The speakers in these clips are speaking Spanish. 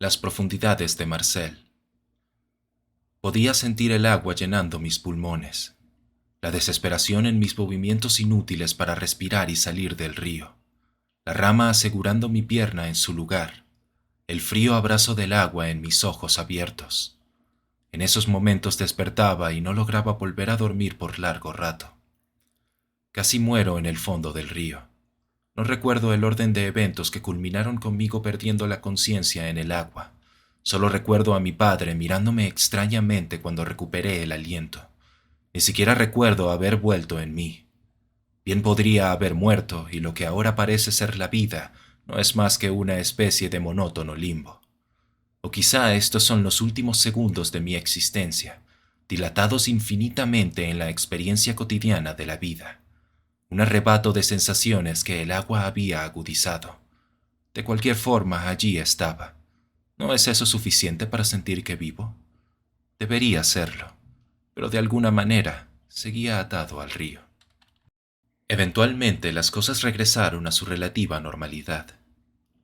Las profundidades de Marcel. Podía sentir el agua llenando mis pulmones, la desesperación en mis movimientos inútiles para respirar y salir del río, la rama asegurando mi pierna en su lugar, el frío abrazo del agua en mis ojos abiertos. En esos momentos despertaba y no lograba volver a dormir por largo rato. Casi muero en el fondo del río. No recuerdo el orden de eventos que culminaron conmigo perdiendo la conciencia en el agua. Solo recuerdo a mi padre mirándome extrañamente cuando recuperé el aliento. Ni siquiera recuerdo haber vuelto en mí. Bien podría haber muerto y lo que ahora parece ser la vida no es más que una especie de monótono limbo. O quizá estos son los últimos segundos de mi existencia, dilatados infinitamente en la experiencia cotidiana de la vida. Un arrebato de sensaciones que el agua había agudizado. De cualquier forma, allí estaba. ¿No es eso suficiente para sentir que vivo? Debería serlo, pero de alguna manera seguía atado al río. Eventualmente las cosas regresaron a su relativa normalidad.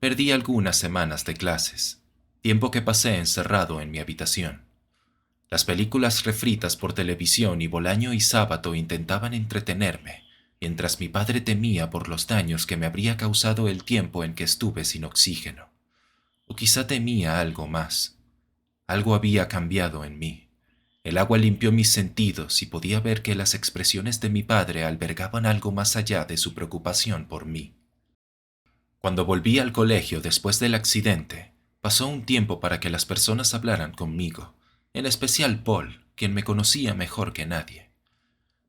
Perdí algunas semanas de clases, tiempo que pasé encerrado en mi habitación. Las películas refritas por televisión y Bolaño y Sábato intentaban entretenerme, mientras mi padre temía por los daños que me habría causado el tiempo en que estuve sin oxígeno. O quizá temía algo más. Algo había cambiado en mí. El agua limpió mis sentidos y podía ver que las expresiones de mi padre albergaban algo más allá de su preocupación por mí. Cuando volví al colegio después del accidente, pasó un tiempo para que las personas hablaran conmigo, en especial Paul, quien me conocía mejor que nadie.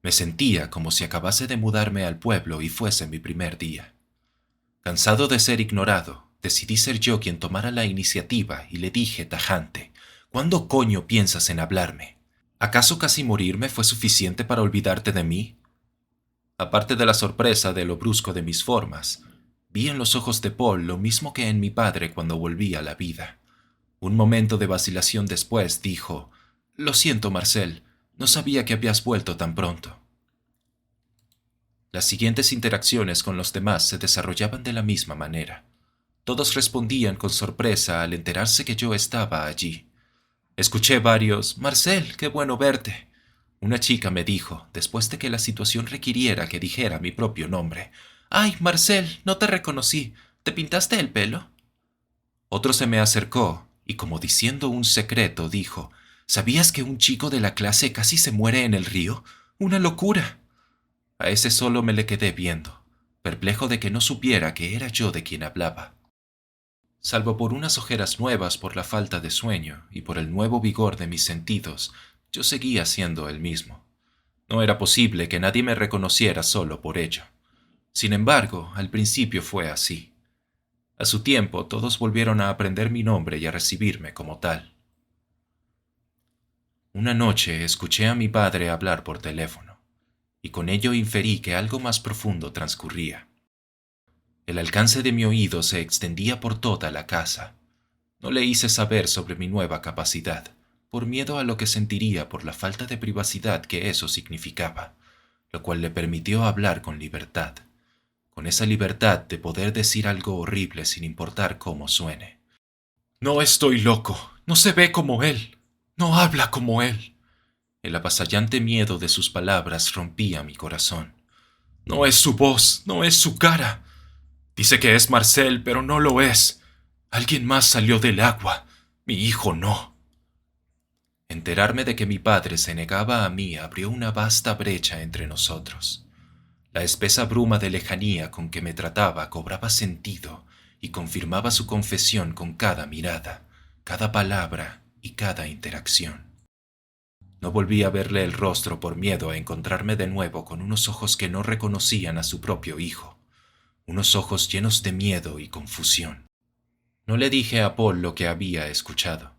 Me sentía como si acabase de mudarme al pueblo y fuese mi primer día. Cansado de ser ignorado, decidí ser yo quien tomara la iniciativa y le dije tajante: ¿cuándo coño piensas en hablarme? ¿Acaso casi morirme fue suficiente para olvidarte de mí? Aparte de la sorpresa de lo brusco de mis formas, vi en los ojos de Paul lo mismo que en mi padre cuando volví a la vida. Un momento de vacilación después dijo: «Lo siento, Marcel, no sabía que habías vuelto tan pronto». Las siguientes interacciones con los demás se desarrollaban de la misma manera. Todos respondían con sorpresa al enterarse que yo estaba allí. Escuché varios: «Marcel, qué bueno verte». Una chica me dijo, después de que la situación requiriera que dijera mi propio nombre: «Ay, Marcel, no te reconocí. ¿Te pintaste el pelo?». Otro se me acercó y, como diciendo un secreto, dijo: «¿Sabías que un chico de la clase casi se muere en el río? ¡Una locura!». A ese solo me le quedé viendo, perplejo de que no supiera que era yo de quien hablaba. Salvo por unas ojeras nuevas por la falta de sueño y por el nuevo vigor de mis sentidos, yo seguía siendo el mismo. No era posible que nadie me reconociera solo por ello. Sin embargo, al principio fue así. A su tiempo, todos volvieron a aprender mi nombre y a recibirme como tal. Una noche escuché a mi padre hablar por teléfono, y con ello inferí que algo más profundo transcurría. El alcance de mi oído se extendía por toda la casa. No le hice saber sobre mi nueva capacidad, por miedo a lo que sentiría por la falta de privacidad que eso significaba, lo cual le permitió hablar con libertad, con esa libertad de poder decir algo horrible sin importar cómo suene. «No estoy loco, no se ve como él, no habla como él». El avasallante miedo de sus palabras rompía mi corazón. «No es su voz, no es su cara. Dice que es Marcel, pero no lo es. Alguien más salió del agua, mi hijo no». Enterarme de que mi padre se negaba a mí abrió una vasta brecha entre nosotros. La espesa bruma de lejanía con que me trataba cobraba sentido y confirmaba su confesión con cada mirada, cada palabra y cada interacción. No volví a verle el rostro por miedo a encontrarme de nuevo con unos ojos que no reconocían a su propio hijo, unos ojos llenos de miedo y confusión. No le dije a Paul lo que había escuchado.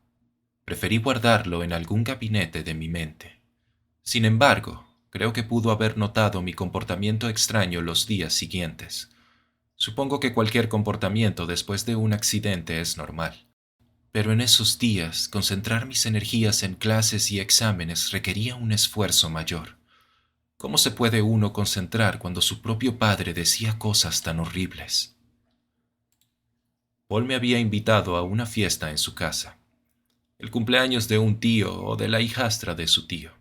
Preferí guardarlo en algún gabinete de mi mente. Sin embargo, creo que pudo haber notado mi comportamiento extraño los días siguientes. Supongo que cualquier comportamiento después de un accidente es normal. Pero en esos días, concentrar mis energías en clases y exámenes requería un esfuerzo mayor. ¿Cómo se puede uno concentrar cuando su propio padre decía cosas tan horribles? Paul me había invitado a una fiesta en su casa, el cumpleaños de un tío o de la hijastra de su tío.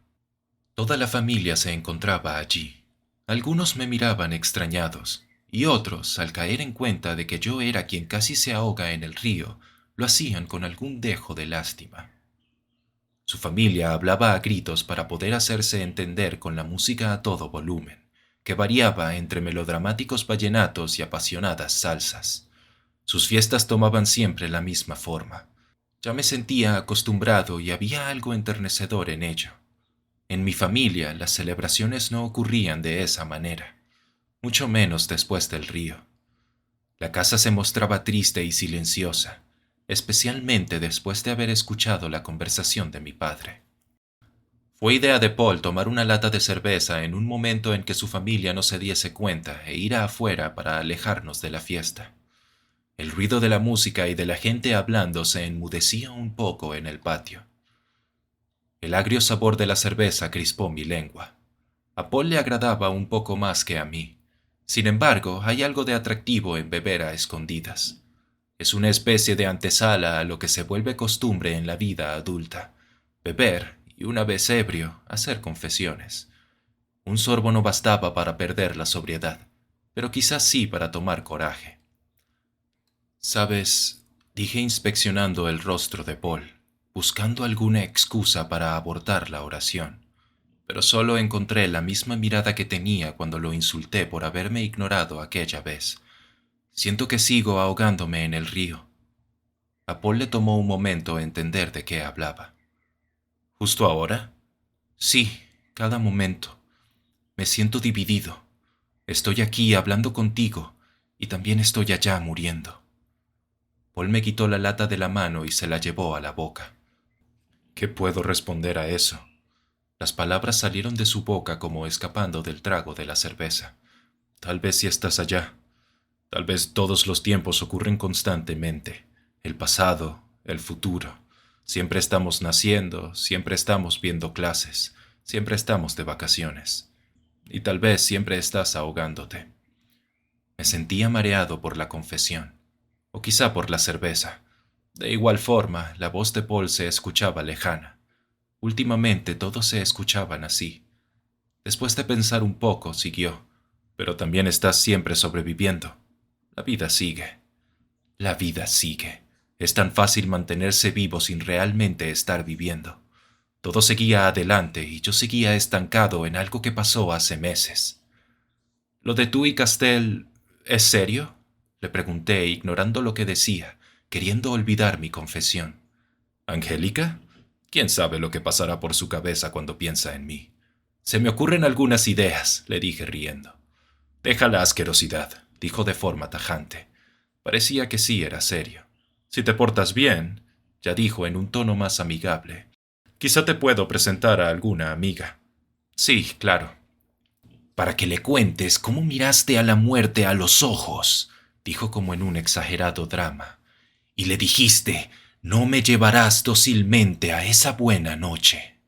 Toda la familia se encontraba allí. Algunos me miraban extrañados, y otros, al caer en cuenta de que yo era quien casi se ahoga en el río, lo hacían con algún dejo de lástima. Su familia hablaba a gritos para poder hacerse entender con la música a todo volumen, que variaba entre melodramáticos vallenatos y apasionadas salsas. Sus fiestas tomaban siempre la misma forma. Ya me sentía acostumbrado y había algo enternecedor en ello. En mi familia las celebraciones no ocurrían de esa manera, mucho menos después del río. La casa se mostraba triste y silenciosa, especialmente después de haber escuchado la conversación de mi padre. Fue idea de Paul tomar una lata de cerveza en un momento en que su familia no se diese cuenta e ir afuera para alejarnos de la fiesta. El ruido de la música y de la gente hablando se enmudecía un poco en el patio. El agrio sabor de la cerveza crispó mi lengua. A Paul le agradaba un poco más que a mí. Sin embargo, hay algo de atractivo en beber a escondidas. Es una especie de antesala a lo que se vuelve costumbre en la vida adulta. Beber y, una vez ebrio, hacer confesiones. Un sorbo no bastaba para perder la sobriedad, pero quizás sí para tomar coraje. «¿Sabes?», dije inspeccionando el rostro de Paul, buscando alguna excusa para abortar la oración, pero solo encontré la misma mirada que tenía cuando lo insulté por haberme ignorado aquella vez. Siento que sigo ahogándome en el río. A Paul le tomó un momento entender de qué hablaba. ¿Justo ahora? Sí, cada momento. Me siento dividido. Estoy aquí hablando contigo y también estoy allá muriendo. Paul me quitó la lata de la mano y se la llevó a la boca. ¿Qué puedo responder a eso? Las palabras salieron de su boca como escapando del trago de la cerveza. Tal vez si estás allá. Tal vez todos los tiempos ocurren constantemente. El pasado, el futuro. Siempre estamos naciendo, siempre estamos viendo clases, siempre estamos de vacaciones. Y tal vez siempre estás ahogándote. Me sentía mareado por la confesión, o quizá por la cerveza. De igual forma, la voz de Paul se escuchaba lejana. Últimamente todos se escuchaban así. Después de pensar un poco, siguió. Pero también estás siempre sobreviviendo. La vida sigue. La vida sigue. Es tan fácil mantenerse vivo sin realmente estar viviendo. Todo seguía adelante y yo seguía estancado en algo que pasó hace meses. ¿Lo de tú y Castell es serio?, le pregunté, ignorando lo que decía, queriendo olvidar mi confesión. ¿Angélica? ¿Quién sabe lo que pasará por su cabeza cuando piensa en mí? Se me ocurren algunas ideas, le dije riendo. Deja la asquerosidad, dijo de forma tajante. Parecía que sí era serio. Si te portas bien, ya dijo en un tono más amigable, quizá te puedo presentar a alguna amiga. Sí, claro. Para que le cuentes cómo miraste a la muerte a los ojos, dijo como en un exagerado drama, y le dijiste, no me llevarás dócilmente a esa buena noche.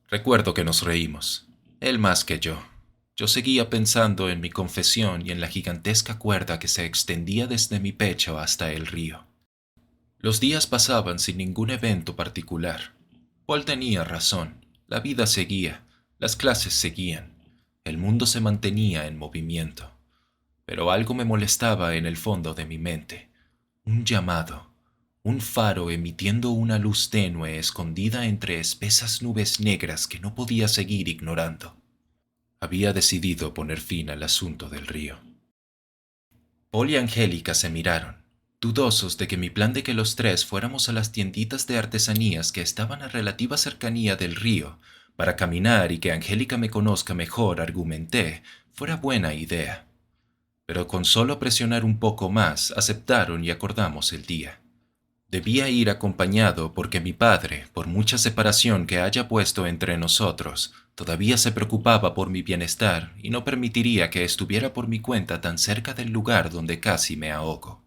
Recuerdo que nos reímos, él más que yo. Yo seguía pensando en mi confesión y en la gigantesca cuerda que se extendía desde mi pecho hasta el río. Los días pasaban sin ningún evento particular. Paul tenía razón, la vida seguía, las clases seguían, el mundo se mantenía en movimiento. Pero algo me molestaba en el fondo de mi mente, un llamado, un faro emitiendo una luz tenue escondida entre espesas nubes negras que no podía seguir ignorando. Había decidido poner fin al asunto del río. Paul y Angélica se miraron, dudosos de que mi plan de que los tres fuéramos a las tienditas de artesanías que estaban a relativa cercanía del río para caminar y que Angélica me conozca mejor, argumenté, fuera buena idea. Pero con solo presionar un poco más, aceptaron y acordamos el día. Debía ir acompañado porque mi padre, por mucha separación que haya puesto entre nosotros, todavía se preocupaba por mi bienestar y no permitiría que estuviera por mi cuenta tan cerca del lugar donde casi me ahogo.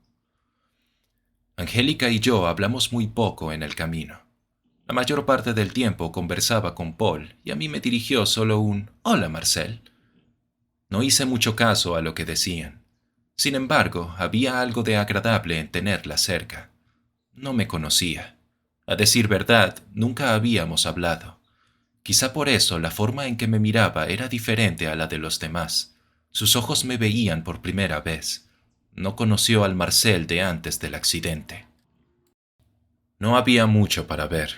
Angélica y yo hablamos muy poco en el camino. La mayor parte del tiempo conversaba con Paul y a mí me dirigió solo un «Hola, Marcel». No hice mucho caso a lo que decían. Sin embargo, había algo de agradable en tenerla cerca. No me conocía. A decir verdad, nunca habíamos hablado. Quizá por eso la forma en que me miraba era diferente a la de los demás. Sus ojos me veían por primera vez. No conoció al Marcel de antes del accidente. No había mucho para ver.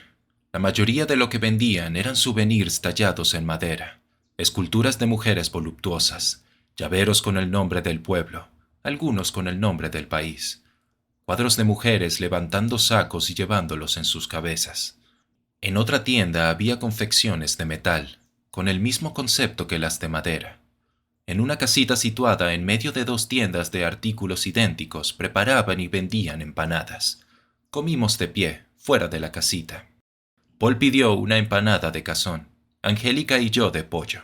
La mayoría de lo que vendían eran souvenirs tallados en madera, esculturas de mujeres voluptuosas, llaveros con el nombre del pueblo, algunos con el nombre del país, cuadros de mujeres levantando sacos y llevándolos en sus cabezas. En otra tienda había confecciones de metal, con el mismo concepto que las de madera. En una casita situada en medio de dos tiendas de artículos idénticos preparaban y vendían empanadas. Comimos de pie, fuera de la casita. Paul pidió una empanada de cazón, Angélica y yo de pollo.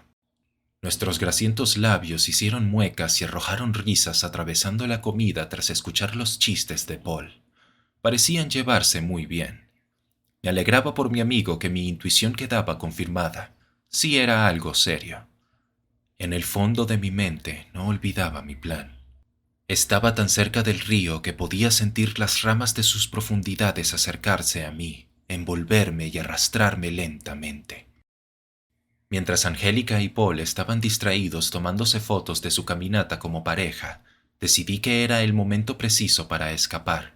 Nuestros grasientos labios hicieron muecas y arrojaron risas atravesando la comida tras escuchar los chistes de Paul. Parecían llevarse muy bien. Me alegraba por mi amigo que mi intuición quedaba confirmada. Sí era algo serio. En el fondo de mi mente no olvidaba mi plan. Estaba tan cerca del río que podía sentir las ramas de sus profundidades acercarse a mí, envolverme y arrastrarme lentamente. Mientras Angélica y Paul estaban distraídos tomándose fotos de su caminata como pareja, decidí que era el momento preciso para escapar.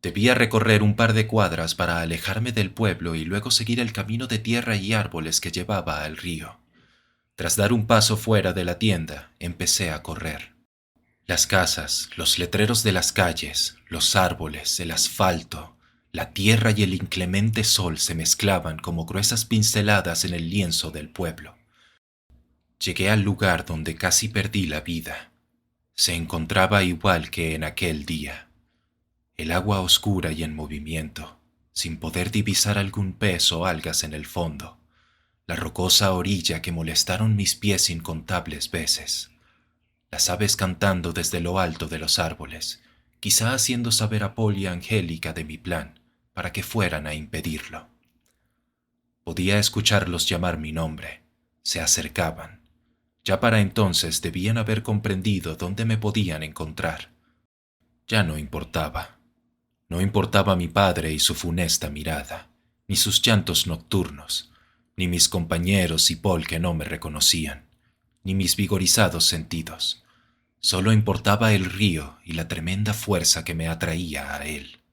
Debía recorrer un par de cuadras para alejarme del pueblo y luego seguir el camino de tierra y árboles que llevaba al río. Tras dar un paso fuera de la tienda, empecé a correr. Las casas, los letreros de las calles, los árboles, el asfalto, la tierra y el inclemente sol se mezclaban como gruesas pinceladas en el lienzo del pueblo. Llegué al lugar donde casi perdí la vida. Se encontraba igual que en aquel día. El agua oscura y en movimiento, sin poder divisar algún pez o algas en el fondo. La rocosa orilla que molestaron mis pies incontables veces. Las aves cantando desde lo alto de los árboles, quizá haciendo saber a Paul y a Angélica de mi plan, para que fueran a impedirlo. Podía escucharlos llamar mi nombre. Se acercaban. Ya para entonces debían haber comprendido dónde me podían encontrar. Ya no importaba. No importaba mi padre y su funesta mirada, ni sus llantos nocturnos, ni mis compañeros y Paul que no me reconocían, ni mis vigorizados sentidos. Solo importaba el río y la tremenda fuerza que me atraía a él.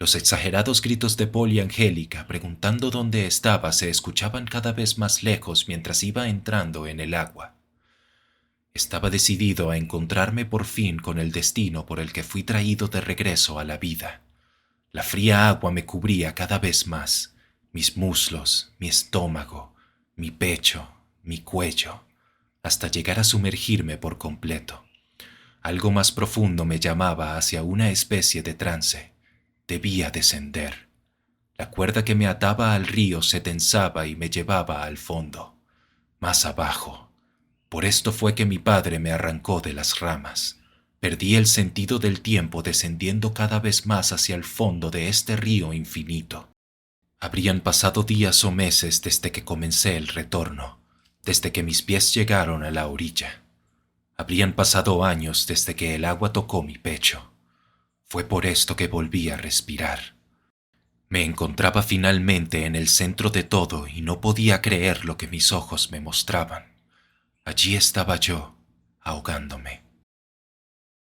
Los exagerados gritos de Paul y Angélica preguntando dónde estaba se escuchaban cada vez más lejos mientras iba entrando en el agua. Estaba decidido a encontrarme por fin con el destino por el que fui traído de regreso a la vida. La fría agua me cubría cada vez más, mis muslos, mi estómago, mi pecho, mi cuello, hasta llegar a sumergirme por completo. Algo más profundo me llamaba hacia una especie de trance. Debía descender. La cuerda que me ataba al río se tensaba y me llevaba al fondo, más abajo. Por esto fue que mi padre me arrancó de las ramas. Perdí el sentido del tiempo descendiendo cada vez más hacia el fondo de este río infinito. Habrían pasado días o meses desde que comencé el retorno, desde que mis pies llegaron a la orilla. Habrían pasado años desde que el agua tocó mi pecho. Fue por esto que volví a respirar. Me encontraba finalmente en el centro de todo y no podía creer lo que mis ojos me mostraban. Allí estaba yo, ahogándome.